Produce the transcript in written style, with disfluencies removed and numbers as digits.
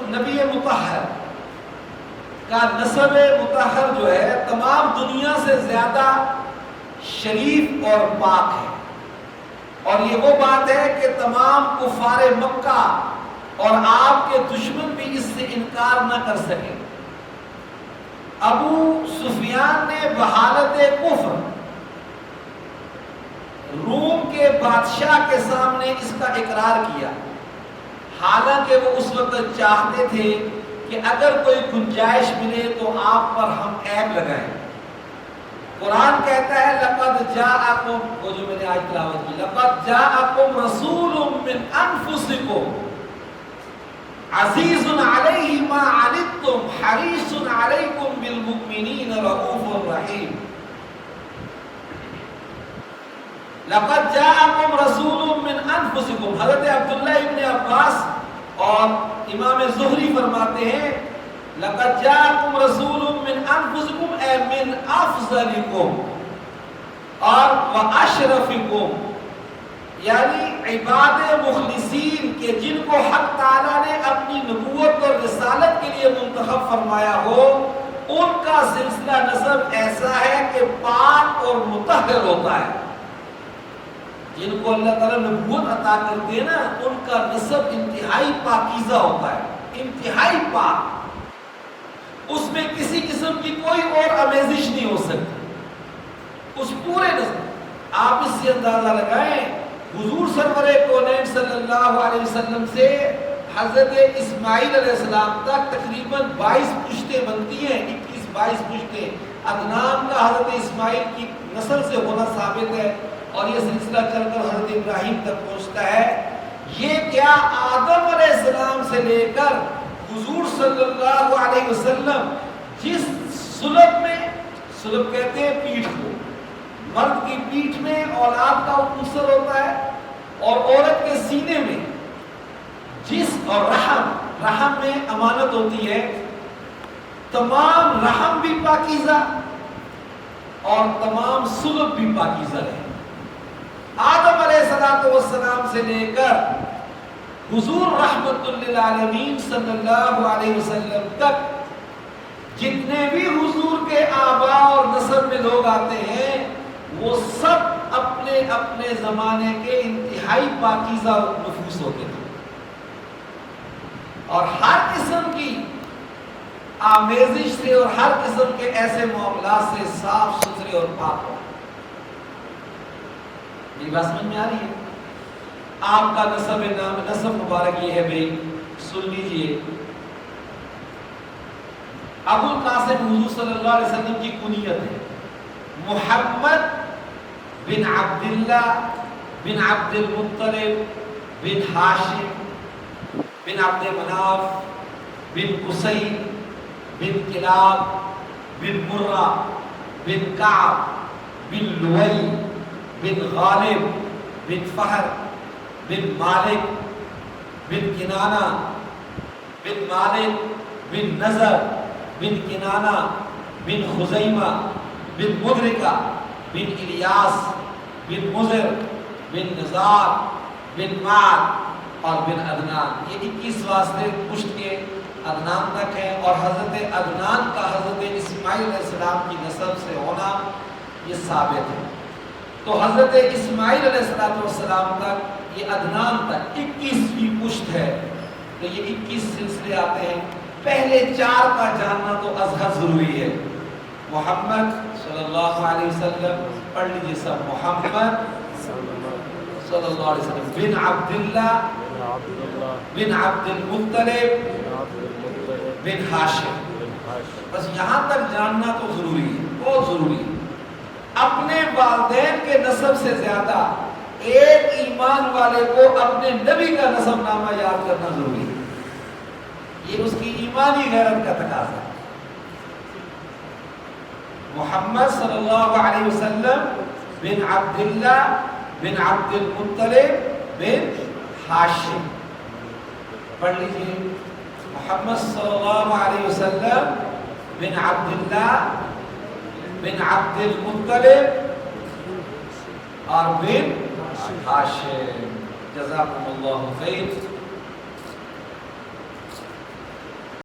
نبی مطہر کا نسب مطہر جو ہے تمام دنیا سے زیادہ شریف اور پاک ہے، اور یہ وہ بات ہے کہ تمام کفار مکہ اور آپ کے دشمن بھی اس سے انکار نہ کر سکے۔ ابو سفیان نے بحالت کفر روم کے بادشاہ کے سامنے اس کا اقرار کیا، حالانکہ وہ اس وقت چاہتے تھے کہ اگر کوئی گنجائش ملے تو آپ پر ہم عیب لگائیں۔ قرآن کہتا ہے لقد جاءکم، وہ جو میں نے آج تلاوت کی، لقد جاءکم رسول من انفسکم عزیز علیہ ما عنتم حریص علیکم بالمؤمنین رؤوف رحیم۔ لقد جاءکم رسول من انفسکم، حضرت عبداللہ ابن عباس اور امام زہری فرماتے ہیں لقد جاءکم رسول من انفسکم اے من افضلکم اور واشرفکم، یعنی عباد مخلصین کے جن کو حق تعالیٰ نے اپنی نبوت اور رسالت کے لیے منتخب فرمایا ہو، ان کا سلسلہ نسب ایسا ہے کہ پاک اور مطہر ہوتا ہے۔ جن کو اللہ تعالیٰ نبوت عطا کرتے ہیں نا، ان کا نسب انتہائی پاکیزہ ہوتا ہے، انتہائی پاک، اس میں کسی قسم کی کوئی اور امیزش نہیں ہو سکتی اس پورے نسب۔ آپ اس سے اندازہ لگائیں، حضور سرور کونین صلی اللہ علیہ وسلم سے حضرت اسماعیل علیہ السلام تک تقریباً 22 پشتیں بنتی ہیں، 21-22 پشتیں۔ عدنان کا حضرت اسماعیل کی نسل سے ہونا ثابت ہے، اور یہ سلسلہ چل کر حضرت ابراہیم تک پہنچتا ہے۔ یہ کیا آدم علیہ السلام سے لے کر حضور صلی اللہ علیہ وسلم جس سلب میں، سلب کہتے ہیں پیٹھ کو، مرد کی پیٹھ میں اولاد کا عنصر ہوتا ہے، اور عورت کے سینے میں جس اور رحم میں امانت ہوتی ہے، تمام رحم بھی پاکیزہ اور تمام سلب بھی پاکیزہ ہے۔ آدم علیہ السلام سے لے کر حضور رحمت للعالمین صلی اللہ علیہ وسلم تک جتنے بھی حضور کے آباء اور نسب میں لوگ آتے ہیں، وہ سب اپنے اپنے زمانے کے انتہائی پاکیزہ نفوس ہوتے ہیں، اور ہر قسم کی آمیزش سے اور ہر قسم کے ایسے معاملات سے صاف ستھرے اور پاک ہو۔ یہ بات سمجھ میں آ رہی ہے؟ آپ کا نسب مبارک یہ ہے بھائی، سن لیجئے۔ ابو القاسم حضور صلی اللہ علیہ وسلم کی کنیت ہے، محمد بن عبداللہ بن عبد المطلب بن ہاشم بن عبد مناف بن قصی بن کلاب بن مرہ بن کعب بن لوئی بن غالب بن فہر بن مالک بن کنانہ بن مالک بن نظر بن کنانہ بن خزیمہ بن مدرکہ بن الیاس بن مضر بن نزار بن معد اور بن عدنان۔ یہ 21 واسطے پشت کے عدنان تک ہیں، اور حضرت عدنان کا حضرت اسماعیل علیہ السلام کی نسب سے ہونا یہ ثابت ہے۔ تو حضرت اسماعیل علیہ السلام تک، یہ عدنان تک 21ویں پشت ہے، تو یہ 21 سلسلے آتے ہیں۔ پہلے 4 کا جاننا تو ازحد ضروری ہے۔ محمد صلی اللہ علیہ وسلم، پڑھ لیجیے سب، محمد صلی اللہ علیہ وسلم بن عبداللہ بن عبد المطلب بن ہاشم، بس یہاں تک جاننا تو ضروری ہے، بہت ضروری ہے۔ اپنے والدین کے نسب سے زیادہ ایک ایمان والے کو اپنے نبی کا نسب نامہ یاد کرنا ضروری ہے، یہ اس کی ایمانی غیرت کا تقاضا ہے۔ محمد صلی اللہ علیہ وسلم بن عبداللہ بن عبد المطلب بن ہاشم، پڑھ لیجیے، محمد صلی اللہ علیہ وسلم بن عبداللہ بن عبد المطلب اور بن ہاشم۔ جزاکم اللہ خیر۔